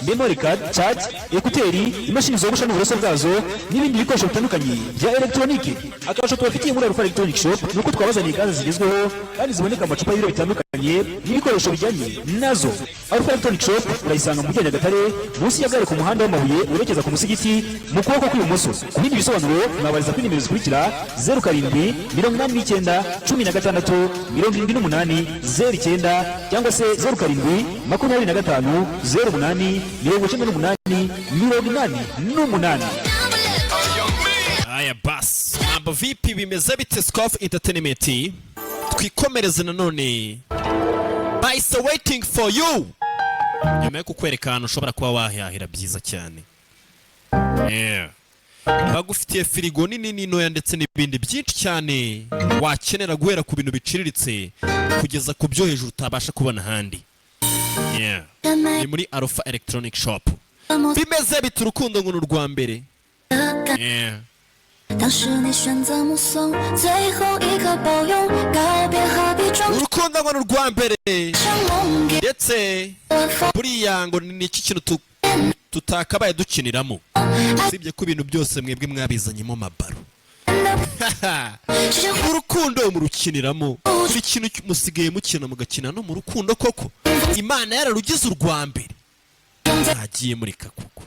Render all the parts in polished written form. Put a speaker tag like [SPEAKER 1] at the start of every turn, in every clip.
[SPEAKER 1] memory card, charge, ekuteri, imashini zogosha n'uburoso bwazo n'ibindi bikoresho bitandukanye bya electronique. Akabasho tubafitiye muri Alpha Electronic Shop nuko twabazaniye gaze zigezweho kandi ziboneka amacupa y'ibiro bitandukanye n'ibikoresho bijyanye nazo. Alpha Electronic Shop urayisanga mu mujyi wa Nyagatare munsi ya gare ku muhanda w'amabuye urekeza ku musigiti mu kuboko kw'ibumoso. Ku bindi bisobanuro mwabariza kuri nimero zikurikira 0786767809 cyangwa se 0725089888.
[SPEAKER 2] Aya bas amba vipi bimeze bite Scoff Entertainment twikomereze nanone by so waiting for you nyuma yo kukwerekana ushobora kuba wahahira byiza cyane bagufitiye firigo nini ninoya ndetse n'ibindi byinshi cyane wakenera guhera ku bintu biciriritse kugeza ku byo hejuru utabasha kubona ahandi. Ni muri Alpha Electronic Shop. Bimeze bite urukundo ngo n'urwa mbere? Urukundo ngo n'urwa mbere ndetse buriya ngo ni iki kintu tutakabaye dukiniramo usibye ko ibintu byose mwebwe mwabizanyemo mabaro. Urukundo murukiniramo buri kintu musigaye mukina mugakina no mu rukundo koko Imana yararugize urwa mbere agiye muri kakuko.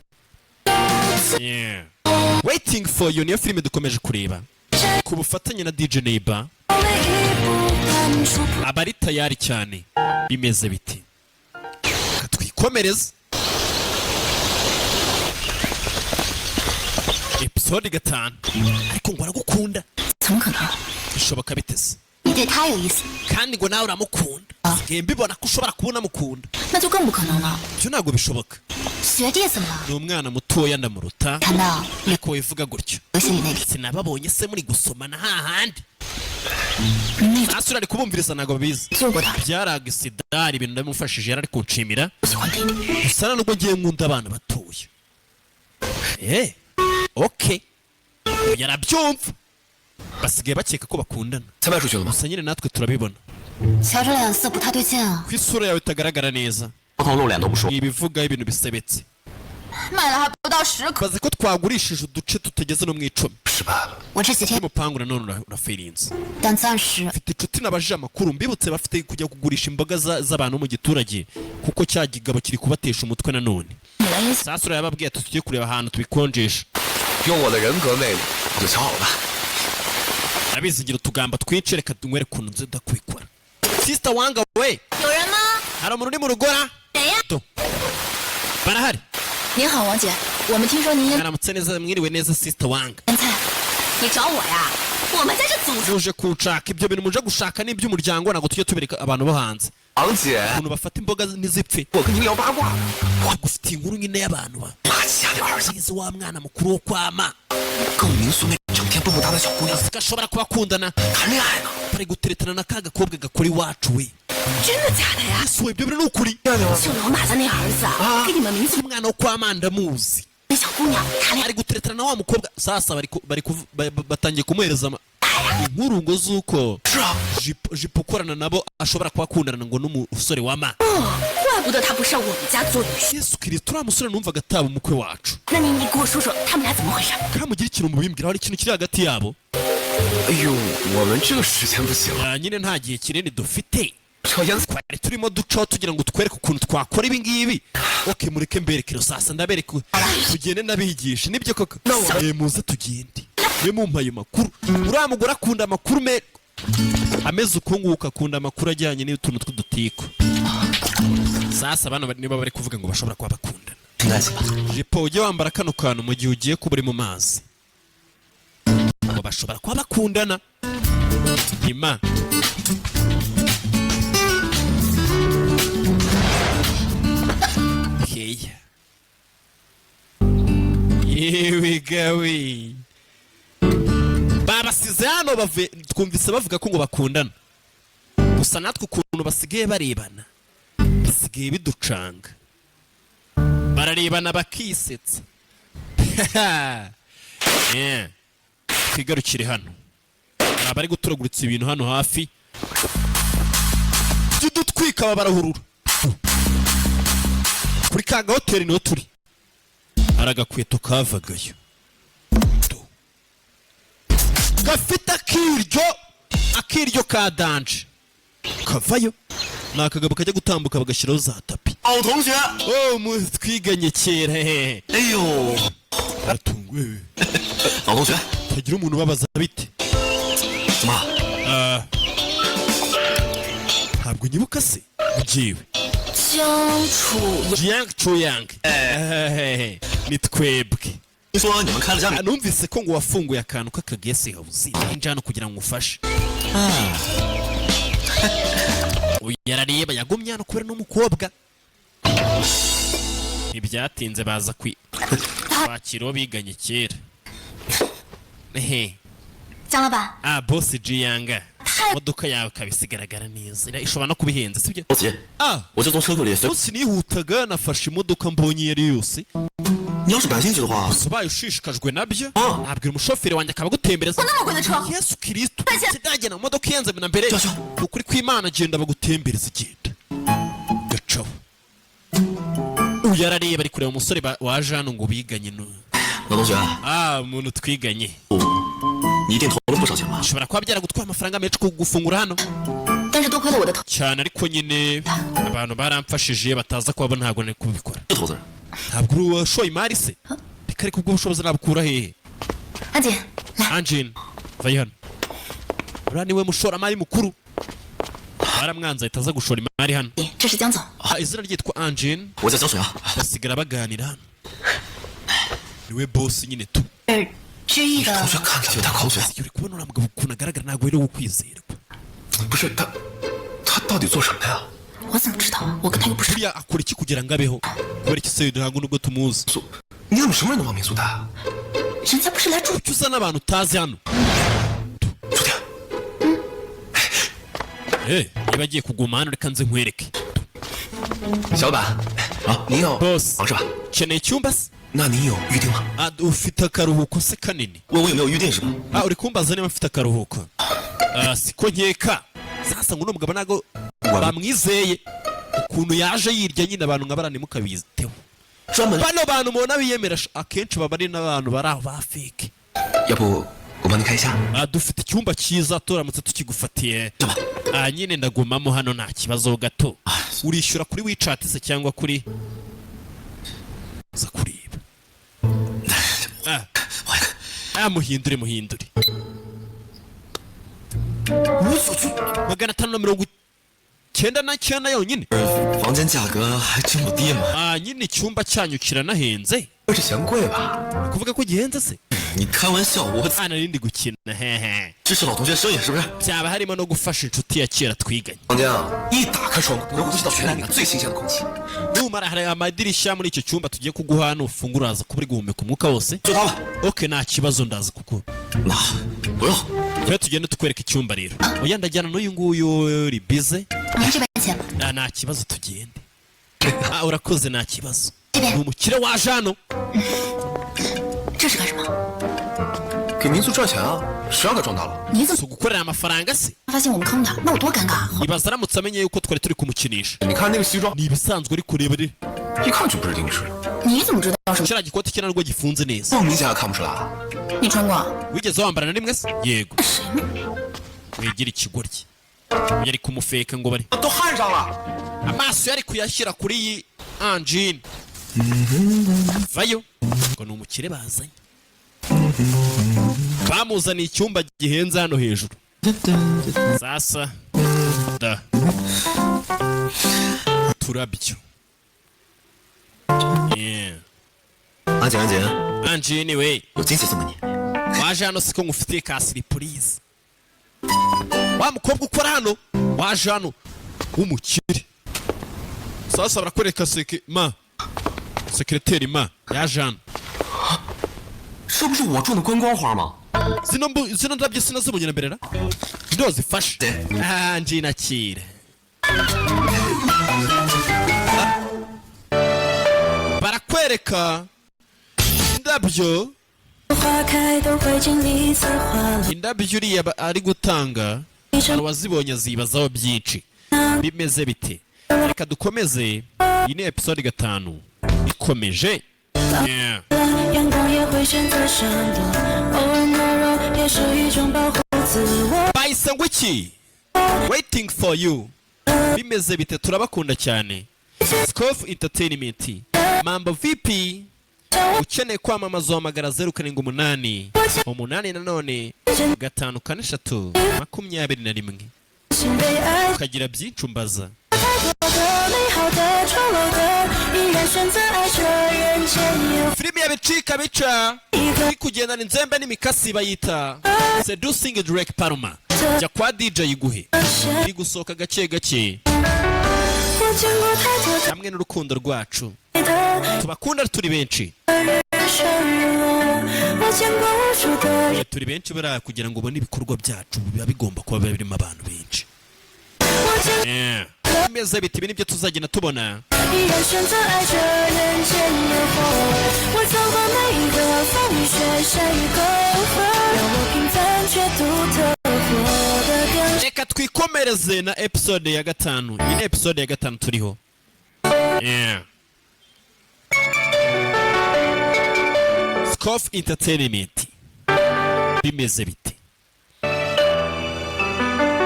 [SPEAKER 2] Waiting for you niyo filime dukomeje kureba ku bufatanye na DJ Neighbor. Abari tayari cyane bimeze biti katwikomereza episode 5 ariko ngo aragukunda bishoboka bitese kandi ngo nawe uramukunda ngiye mbibona ko ushobora kubona mukunda byo ntabwo bishoboka ni umwana mutoya ndamuruta ariko wivuga gutyo sinababonye se muri gusomana hahandi asura ari kubumviriza ntabwo bizi byaraga isidari ibintu ndamufashije yari ari kunshimira gusa nubwo ngiye nkunda abana batoya okay yarabyumva basigaye bakeka ko bakundana gusa nyine natwe turabibona ku isura yawe itagaragara neza ibivuga ibintu bisebetse bazi ko twagurishije uduce tutageze no mu 10 umupangu nanone urafirinze mfite inshuti nabajije amakuru mbibutse bafite kujya kugurisha imboga z'abantu mu giturage kuko cya gigabo kiri kubatesha umutwe nanone sasa urayababwiye tugiye kureba ahantu tubikonjesha abizigira utugamba twinshi reka tunywere kuntu nze ndakwikora sister wanga we hari umuntu uri mu rugora barahari
[SPEAKER 3] 您好，王姐，我们听说您
[SPEAKER 2] aramutse neza mwiriwe neza sister wanga
[SPEAKER 3] 你找我呀？我们在这组织
[SPEAKER 2] muje kunshaka ibyo bintu muje gushaka n'iby'umuryango nago tujye tubereka abantu bo hanze
[SPEAKER 4] 王姐
[SPEAKER 2] umuntu bafata imboga ntizipfe
[SPEAKER 4] 我跟你聊八卦
[SPEAKER 2] gufite inkuru nyine y'abantu ba
[SPEAKER 4] 妈下点儿子
[SPEAKER 2] zize wa mwana mukuru wo kwama
[SPEAKER 4] 更民俗那整天蹦蹦哒的小姑娘
[SPEAKER 2] zigashobora kubakundana
[SPEAKER 4] 谈恋爱呢
[SPEAKER 2] bari guteretana na kaga kobwa gakora iwacu we
[SPEAKER 3] 真的假的呀？
[SPEAKER 2] so ibyo bintu ni ukuri
[SPEAKER 3] 就老马家那儿子啊，跟你们民俗
[SPEAKER 2] umwana wo kwama ndamuzi
[SPEAKER 3] 那小姑娘谈恋爱
[SPEAKER 2] ari guteretana na wa mukobwa sasa batangiye kumuhereza inkuru ngo zuko jipo ukorana nabo ashobora kubakundana ngo n'umusore wama
[SPEAKER 3] 怪不得他不上我们家做女婿。
[SPEAKER 2] Yesu Kristo uriya musore numvaga ataba umukwe wacu
[SPEAKER 3] 那你给我说说他们俩怎么回事？
[SPEAKER 2] kamugira ikintu mubimbwira hari ikintu kiri hagati yabo
[SPEAKER 4] 哎呦我们这个时间不行
[SPEAKER 2] nyine nta gihe kinini dufite
[SPEAKER 4] 抽烟
[SPEAKER 2] twari turimo ducaho tugira ngo twereke ukuntu twakora ibi ngibi okay mureke mberekero sasa ndabereke tugende nabigisha nibyo koko muze tugende mwe mumpaye makuru uriya mugore akunda amakuru ameze uko nguko akunda amakuru ajyanye n'utuntu tw'udutiko sasa abana niba bari kuvuga ngo bashobora kuba bakundana jipo ujye wambara kano kantu mu gihe ugiye kuba uri mu mazi ngo bashobora kuba bakundana ima okay here we go babasize hano twumvise bavuga ko ngo bakundana gusa natwe ukuntu basigaye barebana bisigaye biducanga bararebana bakisetsa twigarukire hano abari guturaguritsa ibintu hano hafi by'udutwika barahurura kuri ka hoteli niho turi. Hari agakweto kavagayo gafite akiryo ka danje kavayo. Ni akagabo kajya gutambuka bagashyiraho za tapi. Twiganye kera hehe. Atunguwe. Tagira umuntu babaza bite. Ntabwo nyibuka se ugiwe. Jiang Chuyang. Ni twebwe. Numvise ko ngo wafunguye akantu k'akagesi house injana kugira ngo ufashe. Yarareba yagumye hano kubera n'umukobwa. Ntibyatinze baza kwakira biganye kera. Boss Jiang. Modoka yawe kabisigaragara neza. Ishobora no kubihenze sibyo? Boss nihutaga nafashe imodoka mbonye yari yose. Ubaye ushishikajwe nabyo nabwira umushoferi wanjye akaba gutembereza. Yesu Kristo kidagena modoka yenze na mbere ukuri kw'Imana agenda bagutembereza igenda gacaho. Uyarareba ari kureba umusore waje hano ngo biganye no. Umuntu twiganye. Ushobora kuba byaragutwaye amafaranga menshi kugufungura hano. Cyane ariko nyine abantu baramfashije bataza kuba ntabwo nari kubikora. Ntabwo uri washoye imari se? Reka reka ubwo bushobozi nabukura hehe? Anjin, vayi hano. Uriya niwe mushoramari mukuru. Baramwanza ahita aza gushora imari hano. Izina ryitwa Anjin. Basigara baganira hano. Niwe boss nyine tu. Uri kubona uriya mugabo ukuntu agaragara ntabwo rero ukwizerwa. Buriya akora iki kugira ngo abeho? Kubera iki se ntabwo nubwo tumuzi? Kuki usa n'abantu utazi hano? Niba agiye kuguma hano reka nze nkwereke. Boss, ukeneye icyumba se? Ufite akaruhuko se kanini? Uri kumbaza niba mfite akaruhuko? Siko nkeka. Sasa ngo uno mugabo ntago bamwizeye ukuntu yaje yirya nyine abantu nka barane mukabiziteho. Bano bantu mubona biyemera akenshi baba ari n'abantu bari aho ba fake. Dufite icyumba cyiza turamutse tukigufatiye. Nyine ndagumamo hano nta kibazo gato. Urishyura kuri WeChat se cyangwa kuri za kuriba. Muhindure 599 yonyine. Nyine icyumba cyanyu kiranahenze. Kuvuga ko gihenze se? Narindi gukina hehe. Byaba harimo no gufasha inshuti ya kera twiganye. Numara hari amadirishya muri icyo cyumba tugiye kuguha hano ufungura aza kuburi guhumeka umwuka wose. Okay, nta kibazo ndaza kuko. Twe tugende tukwereka icyumba rero. Oya ndajyana n'uyu nguyu uri busy. Nta kibazo tugende. Urakoze nta kibazo. Ni umukire waje hano. Gukorera amafaranga se? Ibaza aramutse amenye yuko twari turi kumukinisha. Ni ibisanzwe uri kureba rero. Kiriya gikoti cye narwo gifunze neza. Wigeze wambara na rimwe se? Yego. Wigira ikigoryi. Yari kumufeka ngo bari. Amaso yari kuyashyira kuri iyi Anjin. Vayo. Ngo ni umukire bazanye. Bamuzaniye icyumba gihenze hano hejuru. Sasa da turabyo. Anjin we. Waje hano siko ngufitiye ka surprise. Wa mukobwa ukora hano waje hano w'umukire. Sasa barakwereka sekreteri yaje hano. Zino ndabyo sinazibonye na mbere ra? Ndo zifashe. Anjin akire. Barakwereka indabyo. Indabyo uriya ari gutanga wazibonye zibazaho byinshi. Bimeze bite? Reka dukomeze iyi ni episode 5 ikomeje. Yeah. Bayisangwiki waiting for you. Bimeze bite turabakunda cyane. Scoff Entertainment. Mambo VP. Ukeneye kwamamaza wamagara 078 8 nanone 5 23 ukagira byinshi umbaza. Filimi ya bicika bica iri kugendana inzembe n'imikasi bayita Seducing Drake Palma. Jya kwa DJ Iguhe iri gusohoka gake gake hamwe n'urukundo rwacu. Tubakunda turi benshi. Turi benshi bara kugira ngo ubone ibikorwa byacu biba bigomba kuba birimo abantu benshi. Meze biti ibi nibyo tuzagenda tubona. Reka twikomereze na episode ya 5. Iyi ni episode ya 5 turiho. Scoff Entertainment. Bimeze bite?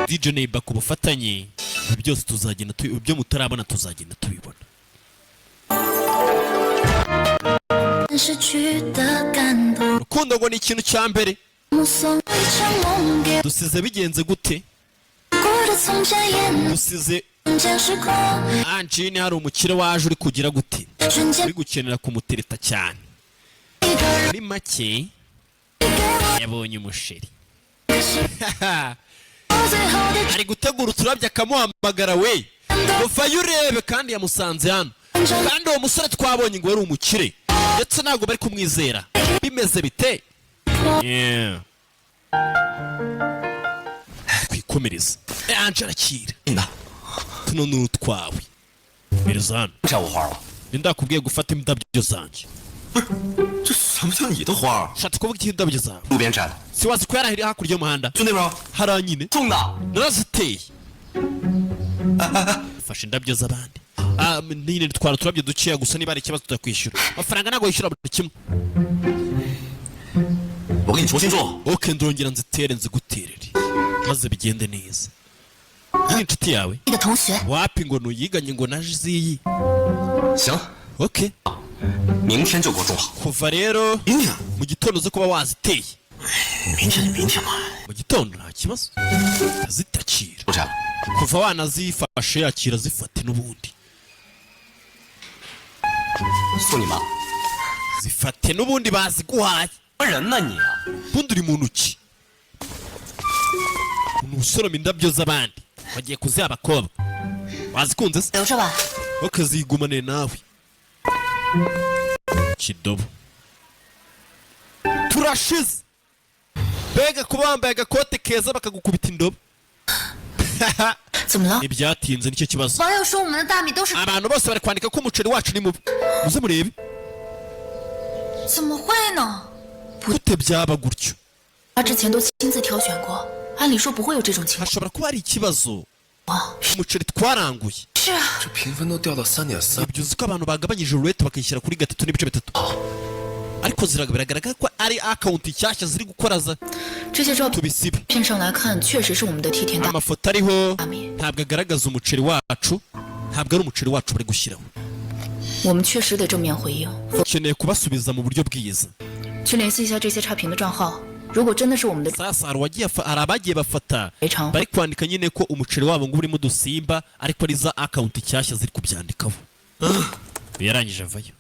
[SPEAKER 2] DJ Neighbor ku bufatanye byose tuzagenda ibyo mutarabona tuzagenda tubibona. Rukundo ngo ni ikintu cya mbere. Dusize bigenze gute? Dusize Anjini hari umukire waje uri kugira gute? Uri gukenera kumutereta cyane. Muri make yabonye umusheri. Ari gutegura uturabya akamuhamagara we. Uvayo urebe kandi yamusanze hano. Kandi uwo musore twabonye ngo yari umukire. Ndetse ntabwo bari kumwizera. Bimeze bite? Kwikomereza. Angela Kira. Tuno n'utwawe. Mirzan. Ndakubwiye gufata indabyo zanjye.
[SPEAKER 4] 这像不像你的花？
[SPEAKER 2] Shati kuvuga indabyo zawe.
[SPEAKER 4] 路边摘的。
[SPEAKER 2] Siwazi ko yarahiri hakurya y'umuhanda.
[SPEAKER 4] 就那边。
[SPEAKER 2] Haranyine.
[SPEAKER 4] 种的。
[SPEAKER 2] Naraziteye. Fasha indabyo z'abandi. Nine twara turabyo duciye gusa niba ari ikibazo tutakwishyura. Amafaranga ntago yishyura buri kimwe.
[SPEAKER 4] 我给你重新种。
[SPEAKER 2] Okay, ndongera nzitere nziguterere. Maze bigende neza. Ni inshuti yawe?
[SPEAKER 3] 你的同学。
[SPEAKER 2] Wapi ngo nuyiganye ngo naje ziyi.
[SPEAKER 4] 行。
[SPEAKER 2] Okay.
[SPEAKER 4] 明天就给我种好。
[SPEAKER 2] Kuva rero
[SPEAKER 4] 明天。
[SPEAKER 2] mu gitondo zo kuba waziteye.
[SPEAKER 4] 明天就明天嘛。
[SPEAKER 2] Mu gitondo nta kibazo. Azitakira.
[SPEAKER 4] 不摘了。
[SPEAKER 2] Kuva wanazifashe yakira zifate n'ubundi.
[SPEAKER 4] 送你妈。
[SPEAKER 2] Zifate n'ubundi baziguhaye.
[SPEAKER 4] 什么人呢你？
[SPEAKER 2] Bundi uri muntu ki? Unusoroma indabyo z'abandi. Wagiye kuziha abakobwa. Wazikunze se?
[SPEAKER 3] 留着吧。
[SPEAKER 2] Bakazigumane nawe. Kidobo. Turashize. Bega kuba wambaye agakote keza bakagukubita indobo.
[SPEAKER 3] 怎么了？
[SPEAKER 2] Ibyatinze nicyo kibazo.
[SPEAKER 3] 网友说我们的大米都是。
[SPEAKER 2] Abantu bose bari kwandika ko umuceri wacu ni mubi. Muze murebe.
[SPEAKER 3] 怎么会呢？
[SPEAKER 2] Gute byaba gutyo?
[SPEAKER 3] 他之前都亲自挑选过，按理说不会有这种情况。
[SPEAKER 2] Hashobora kuba ari ikibazo. Umuceri twaranguye.
[SPEAKER 3] 是啊。
[SPEAKER 4] 这评分都掉到3.3。
[SPEAKER 2] Ibyo uzi ko abantu bagabanyije rate bakayishyira kuri 3.3. Ariko ziragaragara ko ari account nshyashya ziri gukora za.
[SPEAKER 3] 这些照
[SPEAKER 2] Tubisibe.
[SPEAKER 3] 片上来看，确实是我们的梯田大。
[SPEAKER 2] Amafoto ariho ntabwo agaragaza umuceri wacu. Ntabwo ari umuceri wacu bari gushyiraho.
[SPEAKER 3] 我们确实得正面回应。
[SPEAKER 2] Ukeneye kubasubiza mu buryo bwiza.
[SPEAKER 3] 去联系一下这些差评的账号，如果真的是我们的。
[SPEAKER 2] Sasa hari abagiye bafata bari kwandika nyine ko umuceri wabo ngo urimo dusimba ariko ari za account nshyashya ziri kubyandikaho. Yarangije avayo.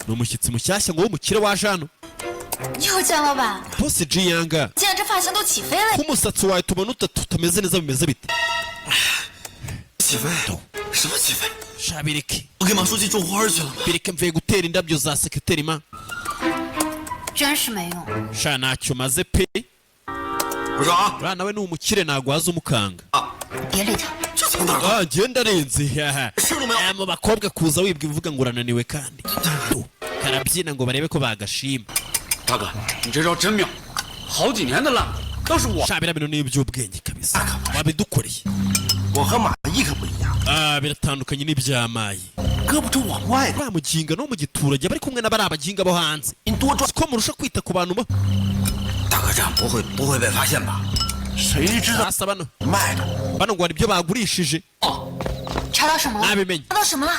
[SPEAKER 2] N'umushyitsi mushyashya ngo w'umukire waje hano.
[SPEAKER 3] 又见老板。
[SPEAKER 2] Boss Jiyanga.
[SPEAKER 3] 竟然这发型都起飞了。
[SPEAKER 2] Kumusatsi wawe tubona utameze neza bimeze bite?
[SPEAKER 4] 起飞？什么起飞？
[SPEAKER 2] Shabireke.
[SPEAKER 4] 我给马书记种花去了吗？
[SPEAKER 2] Bireke mvuye gutera indabyo za secretary ma.
[SPEAKER 3] 真是没用。
[SPEAKER 2] Sha ntacyo maze pe.
[SPEAKER 4] 我说啊。
[SPEAKER 2] Ura nawe ni umukire ntago waza umukanga.
[SPEAKER 3] 别理他。
[SPEAKER 4] 这从哪儿？
[SPEAKER 2] Genda renze. Mu bakobwa kuza wibwa uvuga ngo urananiwe kandi. Karabyina ngo barebe ko bagashima.
[SPEAKER 5] 大哥，你这招真妙，好几年的烂都是我。
[SPEAKER 2] Shabira bino ni iby'ubwenge kabisa. Wabidukoreye.
[SPEAKER 4] 我和马毅可不一样。
[SPEAKER 2] biratandukanye n'ibyamaye bamuginga no mu giturage bari kumwe n'abari abaginga bo hanze ko murusha kwita ku bantu
[SPEAKER 4] 大哥，这样不会被发现吧？谁知道
[SPEAKER 2] sasa bano
[SPEAKER 4] 卖的？
[SPEAKER 2] bano ngo hari ibyo bagurishije
[SPEAKER 3] 查到什么了？
[SPEAKER 2] nabimenye
[SPEAKER 3] 查到什么了？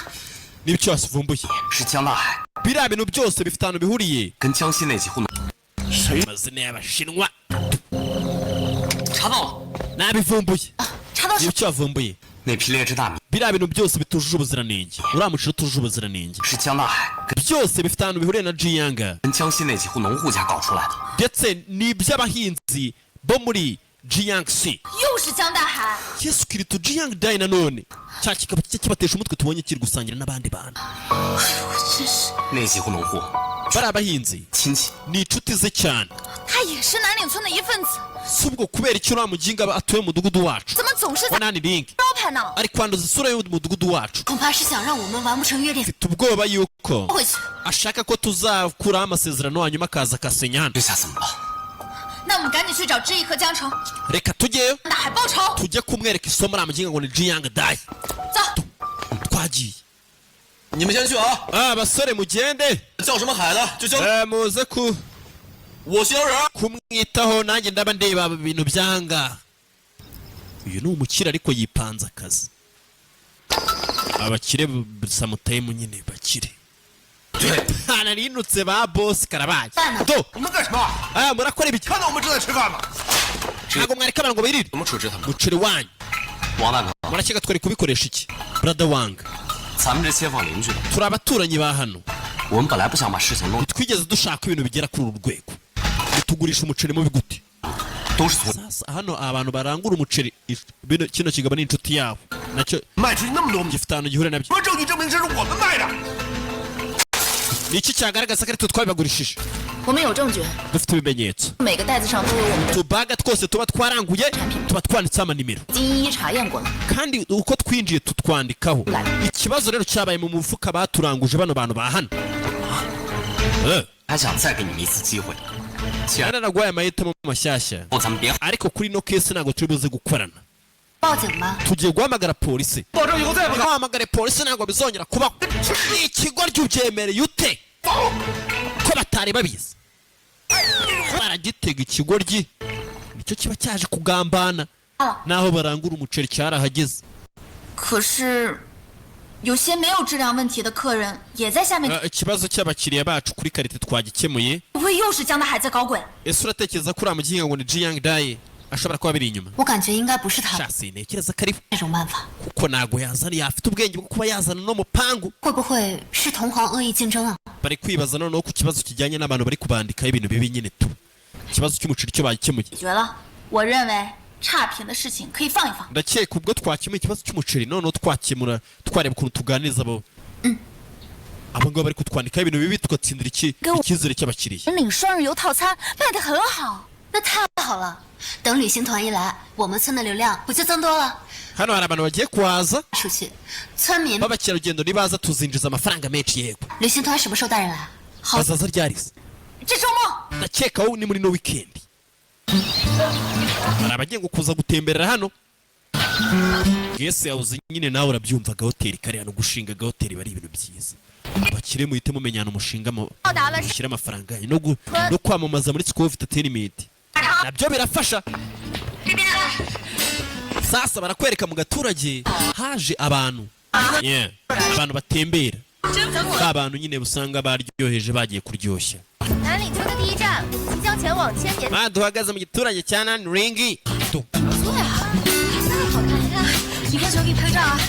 [SPEAKER 2] n'ibyo wasivumbuye
[SPEAKER 4] 是江大海
[SPEAKER 2] biriya bintu byose bifite ahantu bihuriye
[SPEAKER 4] 跟江西那几户。
[SPEAKER 2] amazina y'abashinwa
[SPEAKER 5] 查到了，
[SPEAKER 2] nabivumbuye
[SPEAKER 3] 查到什么？
[SPEAKER 2] n'ibyo wavumbuye
[SPEAKER 4] 那批劣质大米
[SPEAKER 2] biriya bintu byose bitujuje ubuziranenge uriya muceri utujuje ubuziranenge
[SPEAKER 4] 是江大海
[SPEAKER 2] byose bifite ahantu bihuriye na Jiyanga
[SPEAKER 4] 跟江西那几户农户家搞出来的。
[SPEAKER 2] ndetse n'iby'abahinzi bo muri Jiangxi
[SPEAKER 3] 又是江大海。
[SPEAKER 2] Yesu Kristo Jiangdai nanone cya kikaba kibatesha umutwe tubonye kiri gusangira n'abandi bantu
[SPEAKER 3] 真是，
[SPEAKER 4] 那几户农户
[SPEAKER 2] bari abahinzi
[SPEAKER 4] 亲戚，
[SPEAKER 2] ni inshuti ze cyane
[SPEAKER 3] 他也是南岭村的一份子，
[SPEAKER 2] si ubwo kubera icyo uriya muginga atuye mu mudugudu wacu
[SPEAKER 3] 怎么总是
[SPEAKER 2] wa
[SPEAKER 3] 在
[SPEAKER 2] nani link
[SPEAKER 3] 招牌呢？
[SPEAKER 2] ari kwanduza isura y'umudugudu wacu
[SPEAKER 3] 恐怕是想让我们完不成约定，
[SPEAKER 2] mfite ubwoba yuko
[SPEAKER 3] 回去。
[SPEAKER 2] ashaka ko tuzakuraho amasezerano hanyuma akaza akasenya hano
[SPEAKER 4] 这下怎么办？
[SPEAKER 3] 那我们赶紧去找知意和江城，
[SPEAKER 2] reka tujyeyo
[SPEAKER 3] 大海报仇。
[SPEAKER 2] tujye kumwereka isomo uriya muginga ngo ni Jiangdai
[SPEAKER 3] 走，
[SPEAKER 2] twagiye
[SPEAKER 4] 你们先去啊！
[SPEAKER 2] abasore mugende
[SPEAKER 4] 叫什么海的就叫，
[SPEAKER 2] muze ku
[SPEAKER 4] 我姓人。
[SPEAKER 2] kumwitaho nanjye ndaba ndeba ibintu byanga uyu ni umukire ariko yipanze akazi abakire samutayemu nyine bakire hanarinutse ba boss karabaye do
[SPEAKER 4] 你们干什么？
[SPEAKER 2] murakora ibiki
[SPEAKER 4] 看到我们正在吃饭吗？
[SPEAKER 2] ntabwo mwareka abantu ngo birire
[SPEAKER 4] 怎么处置他们？
[SPEAKER 2] muceri wanyu
[SPEAKER 4] 王大哥，
[SPEAKER 2] murakeka twari kubikoresha iki brother wanga
[SPEAKER 4] 咱们这街坊邻居，
[SPEAKER 2] turi abaturanyi ba hano
[SPEAKER 4] 我们本来不想把事情弄，
[SPEAKER 2] twigeze dushaka ibintu bigera kuri uru rwego tugurisha umuceri mubi gute
[SPEAKER 4] 都是错。
[SPEAKER 2] sasa hano abantu barangura umuceri kino kigabo ni inshuti yabo nacyo
[SPEAKER 4] 卖出去那么多米，
[SPEAKER 2] gifite ahantu gihura nabyo
[SPEAKER 4] 什么证据证明这是我们卖的？
[SPEAKER 2] ni iki cyagaragaza ko ari twe twabibagurishije
[SPEAKER 3] 我们有证据，
[SPEAKER 2] dufite ibimenyetso
[SPEAKER 3] 每个袋子上都有我们的
[SPEAKER 2] utubaga twose tuba twaranguye tuba twanditseho amanimero
[SPEAKER 3] 已经一一查验过了。
[SPEAKER 2] kandi uko twinjiye tutwandikaho ikibazo rero cyabaye mu mufuka baturanguje bano bantu ba hano
[SPEAKER 4] 还想再给你们一次机会，既然
[SPEAKER 2] naragwaye amahitamo mashyashya
[SPEAKER 4] 咱们别
[SPEAKER 2] ariko kuri ino kesi ntabwo turi buze gukorana
[SPEAKER 3] 报警吧，
[SPEAKER 2] tugiye guhamagara polisi
[SPEAKER 4] 保证以后再也不干。
[SPEAKER 2] guhamagara polisi ntabwo bizongera kubaho ni ikigo ry'ubyemereye ute ko batari babizi baragitega ikigoryi nicyo kiba cyaje kugambana naho barangura umuceri cyarahageze
[SPEAKER 3] 可是有些没有质量问题的客人也在下面，
[SPEAKER 2] ikibazo cy'abakiriya bacu kuri karite twagikemuye
[SPEAKER 3] 不会又是江大海在搞鬼？
[SPEAKER 2] ese uratekereza ko uriya muginga ngo ni Jiangdai ashobora kuba biri inyuma
[SPEAKER 3] 我感觉应该不是他
[SPEAKER 2] shasi ntekereza ko ari
[SPEAKER 3] 这种办法，
[SPEAKER 2] kuko ntabwo yazana yafite ubwenge bwo kuba yazana no mupangu
[SPEAKER 3] 会不会是同行恶意竞争啊？
[SPEAKER 2] bari kwibaza noneho ku kibazo kijyanye n'abantu bari kubandikaho ibintu bibi nyine tu ikibazo cy'umuceri cyo bagikemuye
[SPEAKER 3] 解决了，我认为差评的事情可以放一放。
[SPEAKER 2] ndakeka ubwo twakemuye ikibazo cy'umuceri noneho twakemura twareba ukuntu tuganiriza abo ngabo bari kutwandikaho ibintu bibi tugatsindira icyizere cy'abakiriya
[SPEAKER 3] 领双日游套餐卖得很好，那太好了。等旅行团一来，我们村的流量不就增多了？
[SPEAKER 2] hano hari abantu bagiye kuhaza
[SPEAKER 3] 出去，村民
[SPEAKER 2] b'abakerarugendo nibaza tuzinjiza amafaranga menshi yego
[SPEAKER 3] 旅行团什么时候带人来？好，
[SPEAKER 2] bazaza ryarize
[SPEAKER 3] 这周末。
[SPEAKER 2] ndakeka wowe ni muri no weekend hari abagiye ngo kuza gutemberera hano guest house nyine nawe urabyumva hoteli kare hano gushinga hoteli bari ibintu byiza bakire muhite mumenyana umushinga mushyira amafaranga yanyu no kwamamaza muri School of Entertainment nabyo birafasha sasa barakwereka mu gaturage haje abantu abantu batembera abantu nyine busanga baryoheje bagiye kuryoshya
[SPEAKER 6] 南岭村的第一站即将前往千年。
[SPEAKER 2] duhagaze mu giturage cya Nan Ringi
[SPEAKER 6] 对啊，那好看呀！一块球给你拍照啊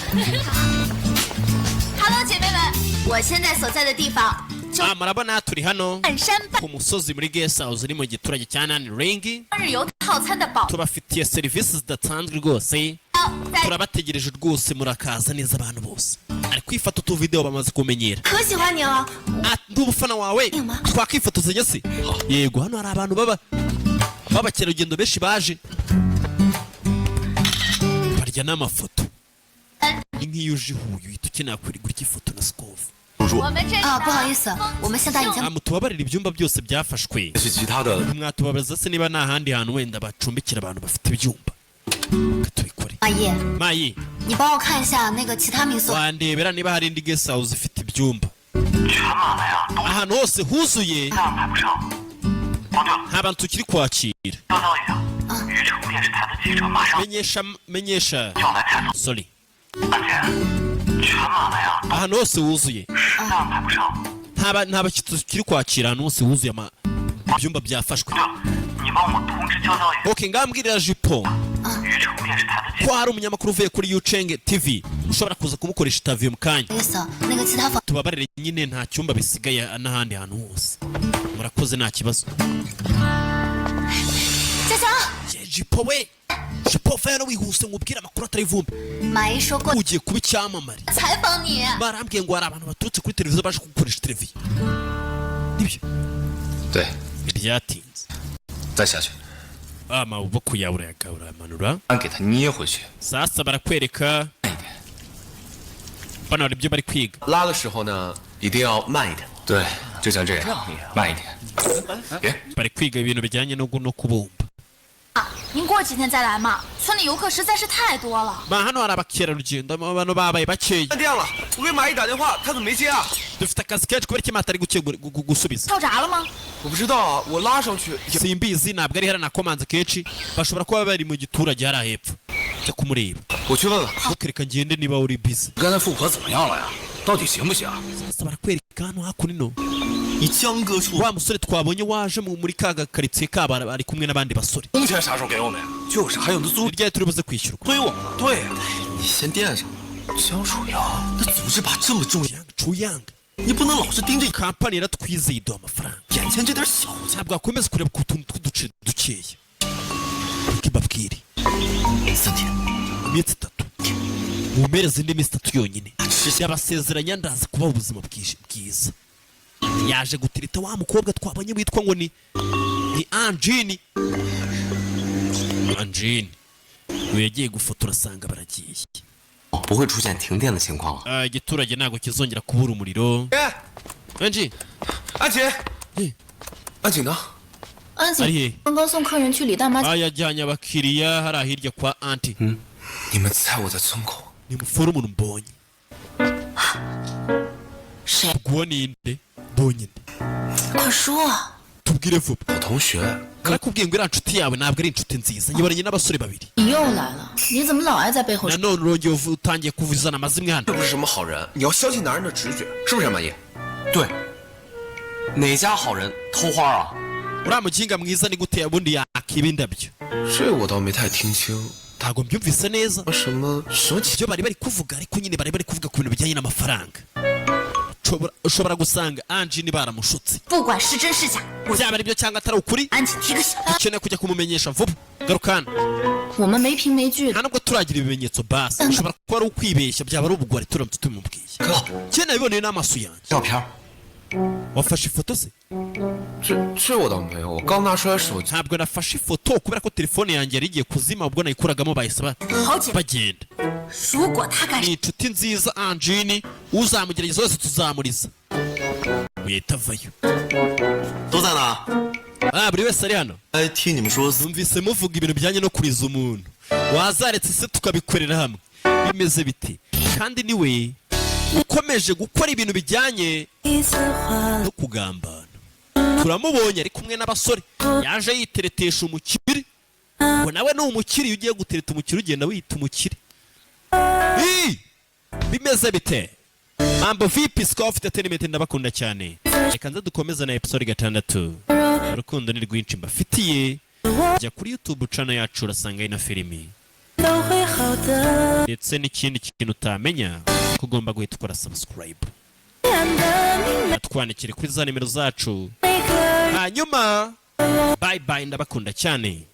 [SPEAKER 3] ！Hello， 姐妹们，我现在所在的地方就
[SPEAKER 2] murabona turi hano
[SPEAKER 3] 半山半
[SPEAKER 2] ku musozi muri guest house uri mu giturage cya Nan Ringi
[SPEAKER 3] 日游套餐的保
[SPEAKER 2] tubafitiye serivisi zidasanzwe rwose
[SPEAKER 3] 在
[SPEAKER 2] turabategereje rwose murakaza neza abantu bose ari kwifata utuvideo bamaze kumenyera
[SPEAKER 3] 可喜欢你了。
[SPEAKER 2] ndi umufana wawe twakifotozanya se yego hano hari abantu b'abakerarugendo benshi baje barya n'amafoto ni nk'iyo uje ihuye uhita ukenera kurigura ifoto na sikovu
[SPEAKER 6] 我们这
[SPEAKER 3] 啊，不好意思，我们现在已经
[SPEAKER 2] mutubabarira ibyumba byose byafashwe
[SPEAKER 4] 去其他的，
[SPEAKER 2] mwatubabaza se niba nta handi hantu wenda bacumbikira abantu bafite ibyumba tubikore
[SPEAKER 3] 马姨，
[SPEAKER 2] mayi
[SPEAKER 3] 你帮我看一下那个其他民宿。
[SPEAKER 2] wandebera niba hari indi guest house ifite ibyumba
[SPEAKER 7] 全满了呀，都
[SPEAKER 2] ahantu hose huzuye
[SPEAKER 7] 但排不上。哦，对了，
[SPEAKER 2] nta bantu tukiri kwakira
[SPEAKER 7] 肖导演啊，禹城电视台的记者马上
[SPEAKER 2] menyesha
[SPEAKER 7] 要来采访。
[SPEAKER 2] sorry
[SPEAKER 7] 安姐，全满了呀，
[SPEAKER 2] ahantu hose huzuye
[SPEAKER 7] 实在排不上。
[SPEAKER 2] nta bashyitsi tukiri kwakira ahantu hose huzuye ibyumba byafashwe
[SPEAKER 7] 对了，你帮我通知焦导演，
[SPEAKER 2] ok ngambwirira jipo
[SPEAKER 7] 禹城电视台的记者
[SPEAKER 2] ko hari umunyamakuru uvuye kuri Yucheng TV ushobora kuza kumukoresha interview mu kanya
[SPEAKER 3] 那个嫂，那个其他房
[SPEAKER 2] tubabarire nyine nta cyumba bisigaye n'ahandi hantu hose murakoze nta kibazo
[SPEAKER 3] 嘉祥，
[SPEAKER 2] jipo we jipo fayano wihuse ngubwire amakuru atari ivumbi
[SPEAKER 3] 马姨说过
[SPEAKER 2] ugiye kuba icyamamare
[SPEAKER 3] 采访你。
[SPEAKER 2] barambwiye ngo hari abantu baturutse kuri televiziyo baje kugukoresha televiziyo nibyo
[SPEAKER 4] 对，
[SPEAKER 2] byatinze
[SPEAKER 4] 再下去，
[SPEAKER 2] amaboko yawe urayagamanura
[SPEAKER 4] 按给他捏回去。
[SPEAKER 2] sasa barakwereka bano hari ibyo bari kwiga
[SPEAKER 8] 拉的时候呢，一定要慢一点。
[SPEAKER 4] 对，就像这样，慢一点。别，
[SPEAKER 2] bari kwiga ibintu bijyanye no kubumba
[SPEAKER 6] 您过几天再来嘛，村里游客实在是太多了。
[SPEAKER 2] ba hano hari abakerarugendo abantu babaye bakeya
[SPEAKER 8] 断电了，我给马姨打电话，他怎么没接啊？
[SPEAKER 2] dufite akazi kenshi kubera iki matari gusubiza
[SPEAKER 6] 跳闸了吗？
[SPEAKER 8] 我不知道啊，我拉上去也
[SPEAKER 2] simbizi ntabwo ari hariya nakomanze kenshi bashobora kuba bari mu giturage hariya hepfo cyo kumureba
[SPEAKER 8] 我去问问。
[SPEAKER 2] ntukereka ngende niba uri busy
[SPEAKER 5] 刚才富婆怎么样了呀？到底行不行？
[SPEAKER 2] sasa barakwereka hano hakuno
[SPEAKER 8] 你江哥说，
[SPEAKER 2] wa musore twabonye waje muri ka gakaritsiye kabo ari kumwe n'abandi basore
[SPEAKER 8] 工钱啥时候给我们呀？就是，还有那租
[SPEAKER 2] ni ryari turi buze kwishyurwa
[SPEAKER 8] 推我们。对呀，你先垫上。江楚阳，那组织把这么重要，
[SPEAKER 2] cuyanga
[SPEAKER 8] 你不能老是盯着
[SPEAKER 2] kampani yaratwizeye iduha amafaranga
[SPEAKER 8] 眼前这点小钱。
[SPEAKER 2] ntabwo wakomeza kureba ku tuntu tw'uduce dukeya kibabwire
[SPEAKER 8] 3天，
[SPEAKER 2] iminsi itatu mumereze indi minsi itatu yonyine yabasezeranya ndaza kubaha ubuzima bwiza yaje gutirita wa mukobwa twabonye witwa ngo ni Anjini we yagiye gufotora asanga baragiye
[SPEAKER 4] 不会出现停电的情况了。
[SPEAKER 2] igiturage ntabwo kizongera kubura umuriro
[SPEAKER 8] 哎，
[SPEAKER 2] Anji
[SPEAKER 8] 安姐，安景呢？
[SPEAKER 6] 安
[SPEAKER 2] ari he
[SPEAKER 6] 刚刚送客人去李大妈。
[SPEAKER 2] yajyanye abakiriya hariya hirya kwa anti
[SPEAKER 8] 你们猜我在村口？
[SPEAKER 2] ni muforomo mbonye
[SPEAKER 6] 谁？
[SPEAKER 2] guwo ninde mbonye nde
[SPEAKER 6] 快说！
[SPEAKER 2] tubwire vuba
[SPEAKER 8] 我同学。
[SPEAKER 2] nakubwiye ngo iriya nshuti yawe ntabwo ari inshuti nziza nyibaranye n'abasore babiri
[SPEAKER 6] 你又来了，你怎么老爱在背后说？
[SPEAKER 2] nanone urongeye utangiye kuvuzana amazimwe hano
[SPEAKER 8] 这不是什么好人，你要相信男人的直觉，是不是马姨？
[SPEAKER 4] 对，哪家好人偷花啊？
[SPEAKER 2] uriya muginga mwiza ni gute ubundi yakiba indabyo
[SPEAKER 8] 这我倒没太听清。
[SPEAKER 2] ntabwo mbyumvise neza
[SPEAKER 8] 什么起？
[SPEAKER 2] ibyo bari bari kuvuga ariko nyine bari bari kuvuga ku bintu bijyanye n'amafaranga ushobora gusanga Anjini baramushutse
[SPEAKER 6] 不管是真是假，
[SPEAKER 2] byaba ari byo cyangwa atari ukuri
[SPEAKER 6] 安吉提个醒。
[SPEAKER 2] ukeneye kujya kumumenyesha vuba garukana
[SPEAKER 6] 我们没凭没据的，
[SPEAKER 2] nta nubwo turagira ibimenyetso basi ushobora kuba ari ukwibeshya byaba ari ubugwari turamutse tubimubwiye njye nabiboneye n'amaso yanjye
[SPEAKER 4] 照片，
[SPEAKER 2] wafashe ifoto se
[SPEAKER 8] 这我倒没有，我刚拿出来手机。
[SPEAKER 2] ntabwo nafashe ifoto kubera ko telefone yanjye yari igiye kuzima ubwo nayikuragamo bahise
[SPEAKER 6] 好姐妹，
[SPEAKER 2] bagenda
[SPEAKER 6] 如果他敢
[SPEAKER 2] ni inshuti nziza Anjini uzamugerageza wese tuzamuriza uhita avayo
[SPEAKER 9] 都在呢。
[SPEAKER 2] buri wese ari hano
[SPEAKER 9] 哎，听你们说，
[SPEAKER 2] numvise muvuga ibintu bijyanye no kuriza umuntu wazaretse se tukabikorera hamwe bimeze bite kandi niwe ukomeje gukora ibintu bijyanye no kugambana turamubonye ari kumwe n'abasore yaje yiteretesha umukire ngo nawe ni umukire iyo ugiye gutereta umukire ugenda wiyita umukire bimeze bite mambo vipi scoff entertainment ndabakunda cyane reka nze dukomeze na episode 6 urukundo ni rwinshi mbafitiye jya kuri YouTube channel yacu urasanga ina filimi ndetse n'ikindi kintu utamenya ko ugomba guhita ukora subscribe twandikire kuri za nimero zacu hanyuma bye bye ndabakunda cyane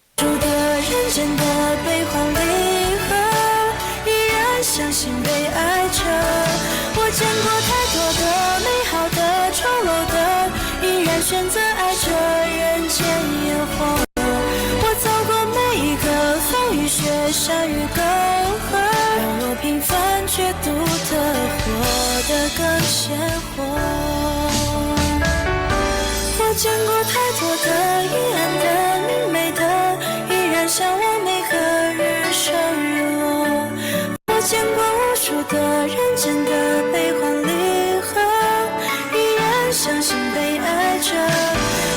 [SPEAKER 10] 相信被爱着，我见过太多的美好的、丑陋的，依然选择爱着人间烟火。我走过每一个风雨雪山与沟壑，让我平凡却独特，活得更鲜活。我见过太多的阴暗的、明媚的，依然向往每个日。然相信被爱着。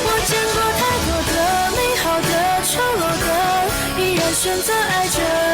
[SPEAKER 10] 我见过太多的美好的、丑陋的，依然选择爱着。